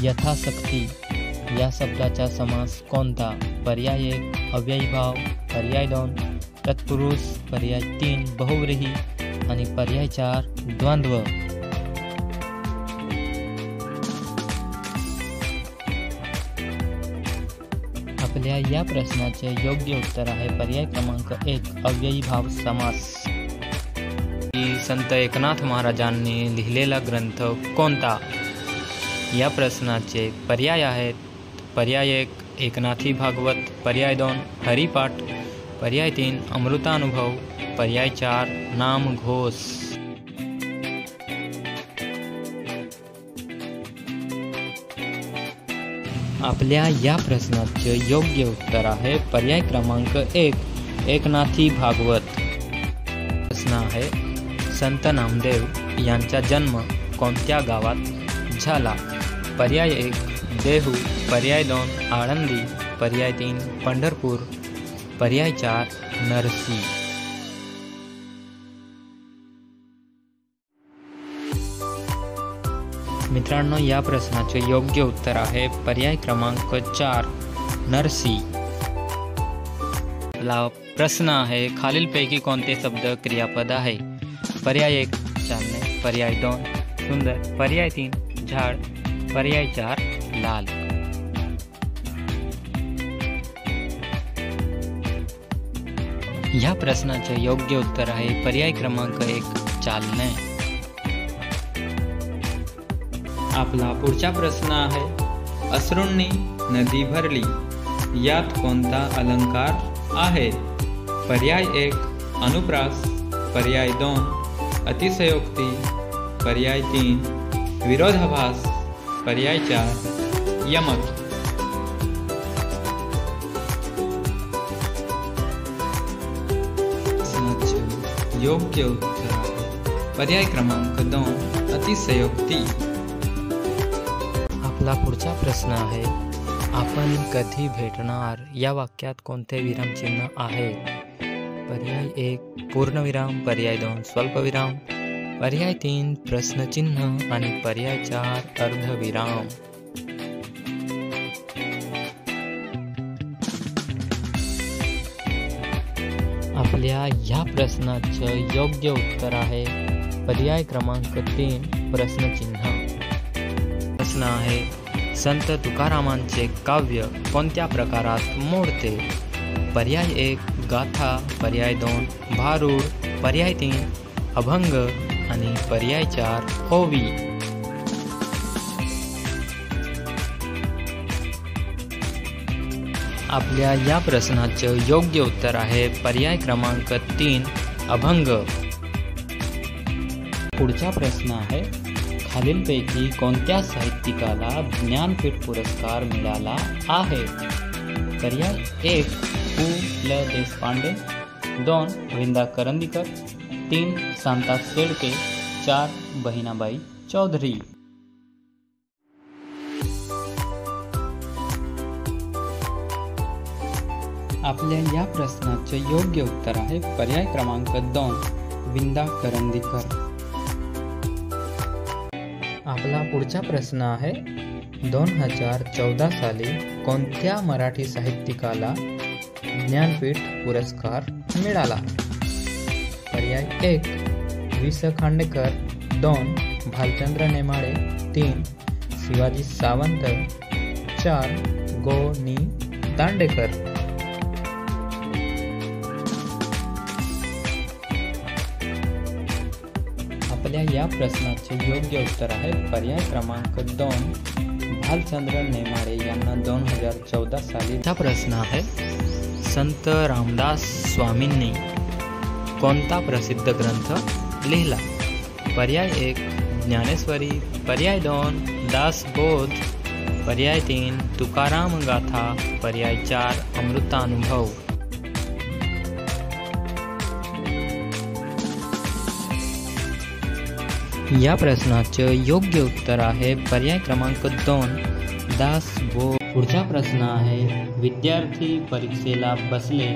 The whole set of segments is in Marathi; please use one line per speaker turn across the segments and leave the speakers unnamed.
यथाशक्ती या शब्दाचा समास कोणता? पर्याय 1 अव्ययीभाव, पर्याय 2 तत्पुरुष, पर्याय 3 बहुव्रीही आणि पर्याय 4 द्वंद्व. आपल्या या प्रश्नाचे योग्य उत्तर आहे पर्याय क्रमांक 1 अव्ययीभाव समास. संत एकनाथ महाराजांनी लिहिलेला ग्रंथ कोणता? या प्रश्नाचे पर्याय आहेत पर्याय 1 एकनाथी भागवत, पर्याय 2 हरिपाठ, पर्याय 3 अमृतानुभव, पर्याय 4 नामघोष. आपल्या या प्रश्नाचे योग्य उत्तर आहे पर्याय क्रमांक 1 एकनाथी भागवत. प्रश्न आहे संत नामदेव यांचा जन्म कोणत्या गावात झाला? पर्याय 1 देहू, पर्याय 2 आळंदी, पर्याय 3 पंढरपूर, पर्याय 4 नरसी. मित्रांनो, या प्रश्नाचे योग्य उत्तर आहे पर्याय क्रमांक 4 नरसी. प्रश्न आहे खालीलपैकी कोणते शब्द क्रियापद आहे? पर्याय 1 चालणे, पर्याय 2 सुंदर, पर्याय 3 झाड, पर्याय 4 लाल. या प्रश्नाचे योग्य उत्तर आहे पर्याय क्रमांक 1 चालणे. आपला पुढचा प्रश्न आहे अश्रूंनी नदी भरली यात कोणता अलंकार आहे? पर्याय 1 अनुप्रास, पर्याय 2 अतिशयोक्ती, पर्याय 3 विरोधाभास, पर्याय 4 यमक. योग्य उत्तर आहे पर्याय क्रमांक 2 अतिशयोक्ती. आपला पुढचा प्रश्न आहे आपण कधी भेटणार या वाक्यात कोणते विरामचिन्ह आहे? पर्याय 1 पूर्णविराम, पर्याय 2 स्वल्पविराम, पर्याय 3 प्रश्नचिन्ह आणि पर्याय 4 अर्धविराम. आपल्या या प्रश्नाचे योग्य उत्तर आहे पर्याय क्रमांक 3 प्रश्नचिन्ह. प्रश्न आहे संत तुकारामांचे काव्य कोणत्या प्रकारात मोडते? पर्याय 1 गाथा, पर्याय 2 भारूड, पर्याय 3 अभंग आणि पर्याय 4 ओवी. आपल्या या प्रश्नाचे योग्य उत्तर आहे पर्याय क्रमांक 3 अभंग. पुढचा प्रश्न आहे खालीलपैकी कोणत्या साहित्यिकाला ज्ञानपीठ पुरस्कार मिळाला आहे? पर्याय 1 पु. ल. देशपांडे, 2 विंदा करंदीकर, 3 शांता शेळके, 4 बहिणाबाई चौधरी. आपल्या या प्रश्नाचे योग्य उत्तर आहे पर्याय क्रमांक 2 विंदा करंदीकर. आपला पुढचा प्रश्न आहे 2014 साली कोणत्या मराठी साहित्यिकाला ज्ञानपीठ पुरस्कार मिळाला? पर्याय 1 वि. स. खांडेकर, 2 भालचंद्र नेमाडे, 3 शिवाजी सावंत, 4 गो. नि. दांडेकर. आपल्या या प्रश्नाचे योग्य उत्तर आहे पर्याय क्रमांक 2 भालचंद्र नेमाडे यांना 2014 साली. हा प्रश्न आहे संत रामदास स्वामींनी कोणता प्रसिद्ध ग्रंथ लिहिला? पर्याय 1 ज्ञानेश्वरी, पर्याय 2 दासबोध, पर्याय 3 तुकाराम गाथा, पर्याय 4 अमृतानुभव. या प्रश्नाचे योग्य उत्तर आहे पर्याय क्रमांक 2 दासबोध. पुढचा प्रश्न आहे विद्यार्थी परीक्षेला बसले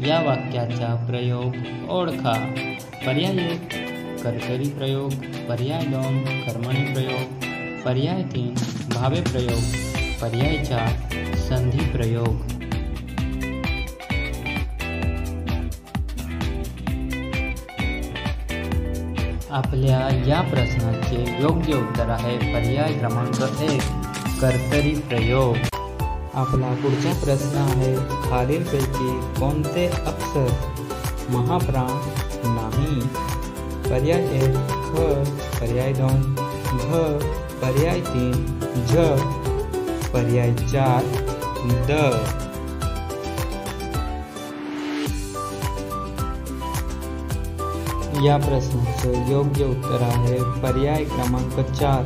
या वाक्याचा प्रयोग ओळखा. पर्याय 1 कर्तरी प्रयोग, पर्याय 2 कर्मणी प्रयोग, पर्याय 3 भावे प्रयोग पर्याय 4 संधी प्रयोग। आपल्या या प्रश्नाचे योग्य उत्तर आहे पर्याय क्रमांक 1 कर्तरी प्रयोग। आपला पुढचा प्रश्न आहे खालीलपैकी कोणते अक्षर महाप्राण नाही? पर्याय 1 ख, पर्याय 2 घ, पर्याय 3 झ, पर्याय 4 द। या प्रश्नाचं योग्य उत्तर आहे पर्याय क्रमांक 4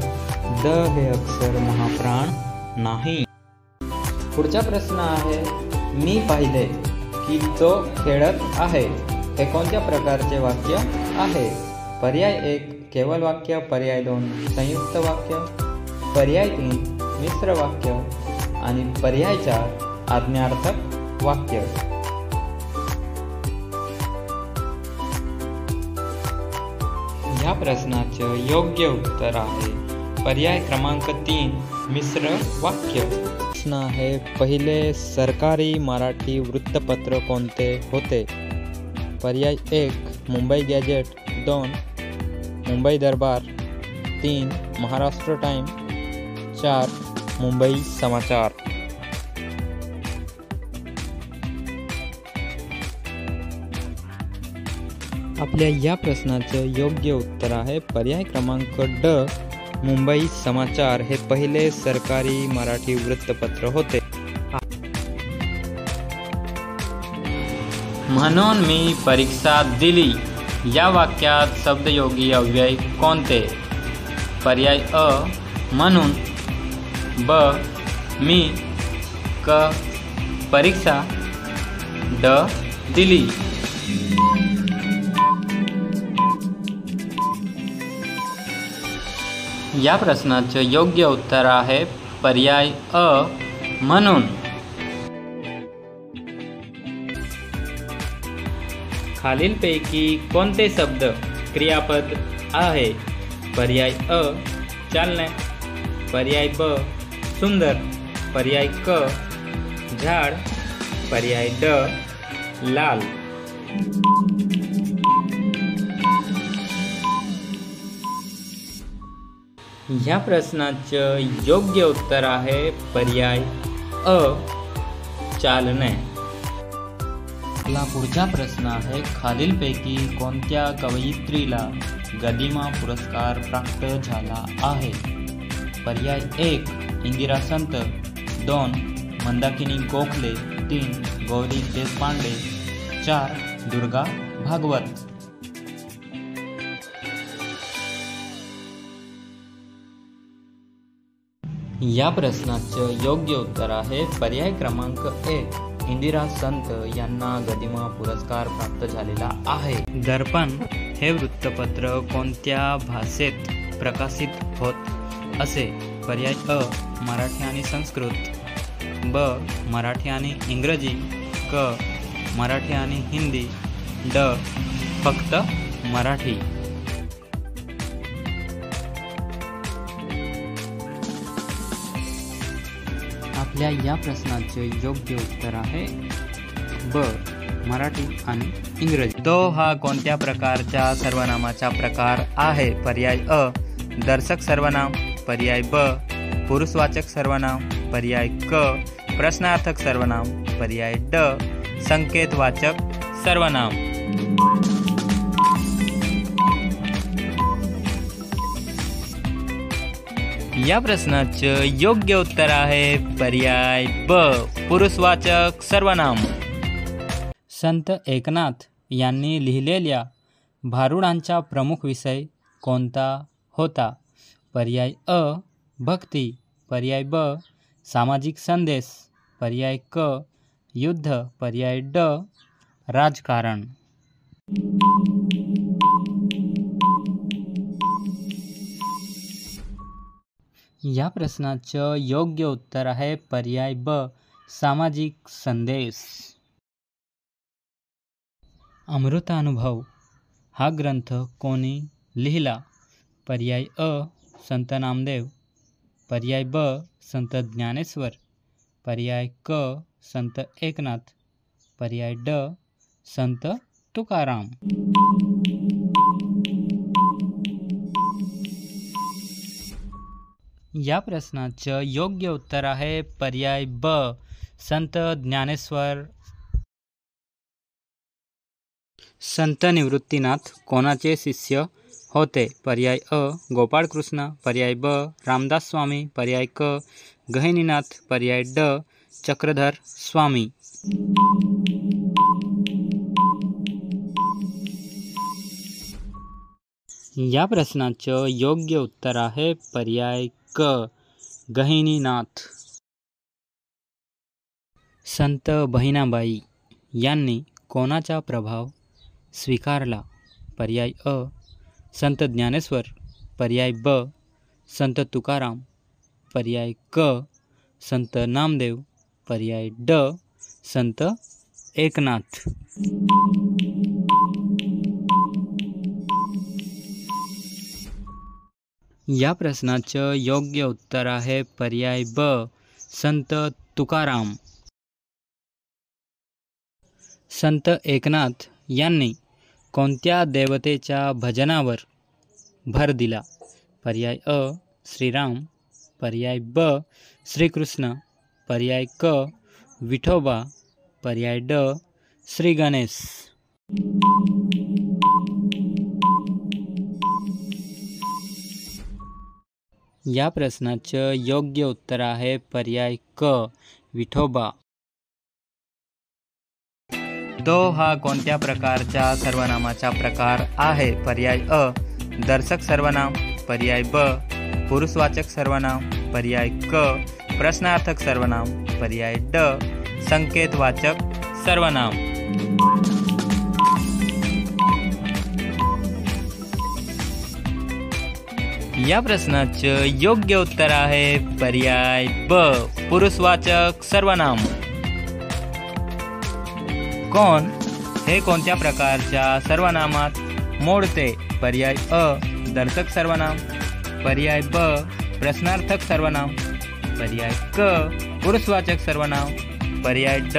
द हे अक्षर महाप्राण नाही। पुढचा प्रश्न आहे मी पाहिले की तो खेळत आहे हे कोणत्या प्रकारचे वाक्य आहे? पर्याय 1 केवळ वाक्य, पर्याय 2 संयुक्त वाक्य, पर्याय 3 मिश्र वाक्य आणि पर्याय 4 आज्ञार्थक वाक्य। या प्रश्नाचे योग्य उत्तर आहे पर्याय क्रमांक 3 मिश्र वाक्य। प्रश्न आहे पहिले सरकारी मराठी वृत्तपत्र कोणते होते? पर्याय 1 मुंबई गॅजेट, 2 मुंबई दरबार, 3 महाराष्ट्र टाइम, 4 मुंबई समाचार। आपल्या या प्रश्नाचे योग्य उत्तर आहे पर्याय क्रमांक ड मुंबई समाचार हे पहिले सरकारी मराठी वृत्तपत्र होते। म्हणून मी परीक्षा दिली या वाक्यात शब्दयोगी अव्यय कोणते? पर्याय अ म्हणून, ब मी, क परीक्षा, ड दिली। या प्रश्नाचे योग्य उत्तर आहे पर्याय अ म्हणून। खालीलपैकी कोणते शब्द क्रियापद आहे? पर्याय अ चालणे, पर्याय ब सुंदर, पर्याय क झाड, पर्याय ड लाल। या प्रश्नाचे योग्य उत्तर आहे पर्याय अ चालणे। आपला पुढचा प्रश्न आहे खालीलपैकी कोणत्या कवयित्रीला गदिमा पुरस्कार प्राप्त झाला आहे? पर्याय 1 इंदिरा संत, 2 मंदाकिनी गोखले, 3 गौरी देशपांडे, 4 दुर्गा भागवत। या प्रश्नाचे योग्य उत्तर आहे पर्याय क्रमांक 1 इंदिरा संत यांना गदिमा पुरस्कार प्राप्त झालेला आहे। दर्पण हे वृत्तपत्र कोणत्या भाषेत प्रकाशित होत असे? पर्याय अ मराठी आणि संस्कृत, ब मराठी आणि इंग्रजी, क मराठी आणि हिंदी, ड फक्त मराठी। आपल्या या प्रश्नाचे योग्य उत्तर आहे ब मराठी आणि इंग्रजी। दो हा कोणत्या प्रकारच्या सर्वनामाचा प्रकार आहे? पर्याय अ दर्शक सर्वनाम, पर्याय ब पुरुषवाचक सर्वनाम, पर्याय क प्रश्नार्थक सर्वनाम, पर्याय ड संकेतवाचक सर्वनाम। या प्रश्नाचे योग्य उत्तर आहे पर्याय ब पुरुषवाचक सर्वनाम। संत एकनाथ यांनी लिहिलेल्या भारुडांचा प्रमुख विषय कोणता होता? पर्याय अ भक्ती, पर्याय ब सामाजिक संदेश, पर्याय क युद्ध, पर्याय ड राजकारण। या प्रश्नाचं योग्य उत्तर आहे पर्याय ब सामाजिक संदेश। अमृतानुभव हा ग्रंथ कोणी लिहिला? पर्याय अ संत नामदेव, पर्याय ब संत ज्ञानेश्वर, पर्याय क संत एकनाथ, पर्याय ड संत तुकाराम. या प्रश्नाचं योग्य उत्तर आहे पर्याय ब संत ज्ञानेश्वर. संत निवृत्तीनाथ कोणाचे शिष्य होते? पर्याय अ गोपाळकृष्ण, पर्याय ब रामदास स्वामी, पर्याय क गहिनीनाथ, पर्याय ड चक्रधर स्वामी. या प्रश्नाचं योग्य उत्तर आहे पर्याय क गहिनीनाथ. संत बहिणाबाई यांनी कोणाचा प्रभाव स्वीकारला? पर्याय अ संत ज्ञानेश्वर, पर्याय ब संत तुकाराम, पर्याय क संत नामदेव, पर्याय ड संत एकनाथ. या प्रश्नाचं योग्य उत्तर आहे पर्याय ब संत तुकाराम. संत एकनाथ यांनी कोणत्या देवतेच्या भजनावर भर दिला? पर्याय अ श्रीराम, पर्याय ब श्रीकृष्ण, पर्याय क विठोबा, पर्याय ड श्री गणेश. या प्रश्नाचं योग्य उत्तर आहे पर्याय क विठोबा. तो हा कोणत्या प्रकारच्या सर्वनामाचा प्रकार आहे? पर्याय अ दर्शक सर्वनाम, पर्याय ब पुरुषवाचक सर्वनाम, पर्याय क प्रश्नार्थक सर्वनाम, पर्याय ड संकेतवाचक सर्वनाम. या प्रश्नाचं योग्य उत्तर आहे पर्याय ब पुरुषवाचक सर्वनाम. कोण हे कोणत्या प्रकारच्या सर्वनामात मोडते? पर्याय अ दर्शक सर्वनाम, पर्याय ब प्रश्नार्थक सर्वनाम, पर्याय क पुरुषवाचक सर्वनाम, पर्याय ड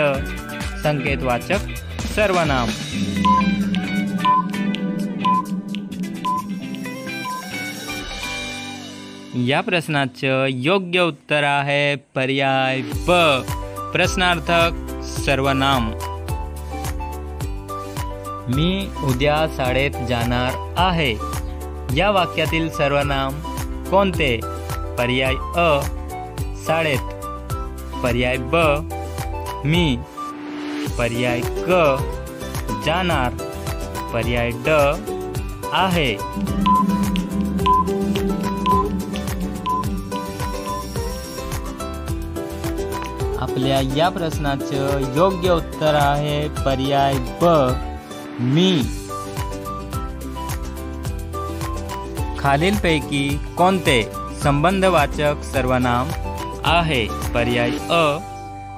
संकेतवाचक सर्वनाम. या प्रश्नाचं योग्य उत्तर आहे पर्याय ब प्रश्नार्थक सर्वनाम. मी उद्या शाळेत जाणार आहे. या वाक्यातील सर्वनाम कोणते? पर्याय अ शाळेत, पर्याय ब मी, पर्याय क जाणार, पर्याय ड आहे. आपल्या या प्रश्नाचं योग्य उत्तर आहे पर्याय ब मी. खालीलपैकी कोणते संबंधवाचक सर्वनाम आहे? पर्याय अ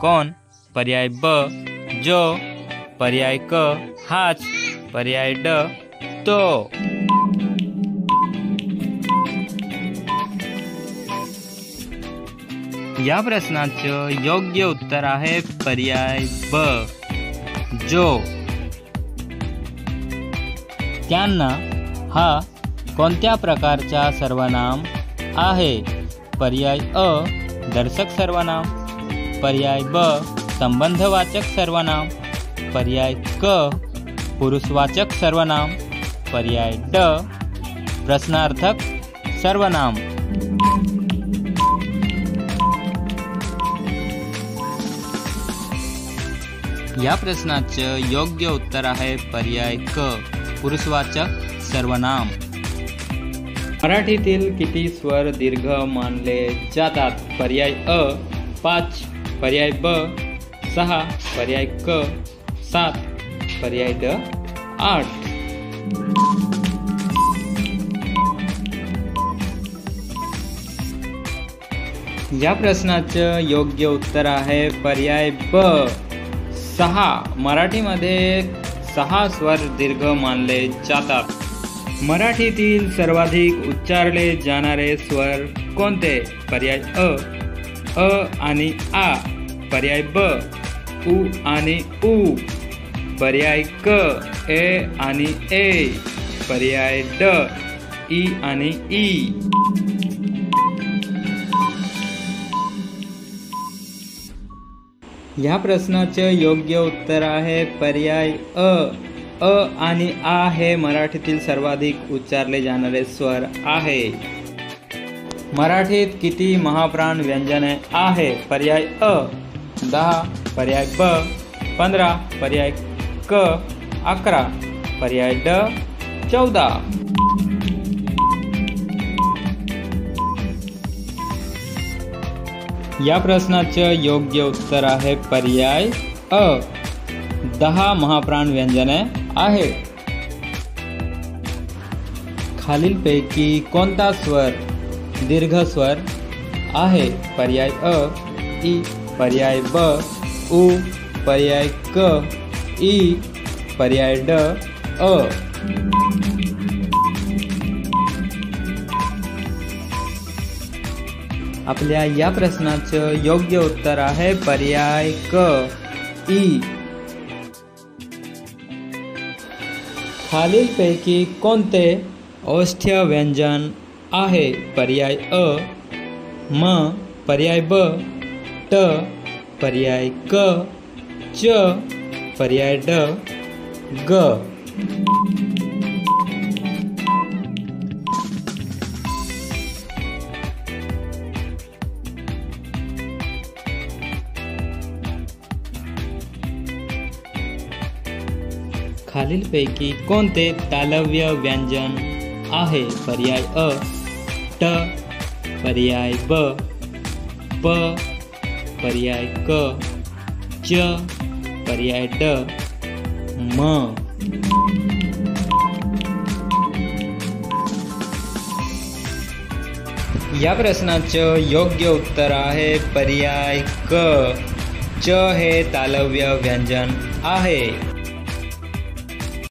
कोण, पर्याय ब जो, पर्याय क हाच, पर्याय ड तो. या प्रश्नाचं योग्य उत्तर आहे पर्याय ब जो. त्यांना हा कोणत्या प्रकारचा सर्वनाम आहे? पर्याय अ दर्शक सर्वनाम, पर्याय ब संबंधवाचक सर्वनाम, पर्याय क पुरुषवाचक सर्वनाम, पर्याय ड प्रश्नार्थक सर्वनाम. या प्रश्नाचं योग्य उत्तर आहे पर्याय क पुरुषवाचक सर्वनाम. मराठीतील किती स्वर दीर्घ मानले जातात? पर्याय अ 5, पर्याय ब 6, पर्याय क 7, पर्याय ड 8. या प्रश्नाचं योग्य उत्तर आहे पर्याय ब 6. मराठीमध्ये 6 स्वर दीर्घ मानले जातात. मराठीतील सर्वाधिक उच्चारले जाणारे स्वर कोणते? पर्याय अ आणि आ. पर्याय ब, उ आणि ऊ. पर्याय क, ए आणि ए. पर्याय ड, ई आणि ई. या प्रश्नाचे योग्य उत्तर आहे पर्याय अ. अ आणि आ हे मराठीतील सर्वाधिक उच्चारले जाणारे स्वर आहे. मराठीत किती महाप्राण व्यंजने आहे? पर्याय अ 10, पर्याय ब 15, पर्याय क 11, पर्याय ड 14. या प्रश्नाचे योग्य उत्तर आहे पर्याय अ 10 महाप्राण व्यंजने आहे. खालीलपैकी कोणता स्वर दीर्घ स्वर आहे? पर्याय अ ई, पर्याय ब उ, पर्याय क ई, पर्याय ड अ. आपल्या या प्रश्नाचं योग्य उत्तर आहे पर्याय क ई. खालीलपैकी कोणते औष्ठ्य व्यंजन आहे? पर्याय अ म, पर्याय ब ट, पर्याय क च, पर्याय ड ग. खालीलपैकी कोणते तालव्य व्यंजन आहे? पर्याय अ ट, पर्याय ब प, पर्याय क च, पर्याय ड म. या प्रश्नाचं योग्य उत्तर आहे पर्याय क च हे तालव्य व्यंजन आहे.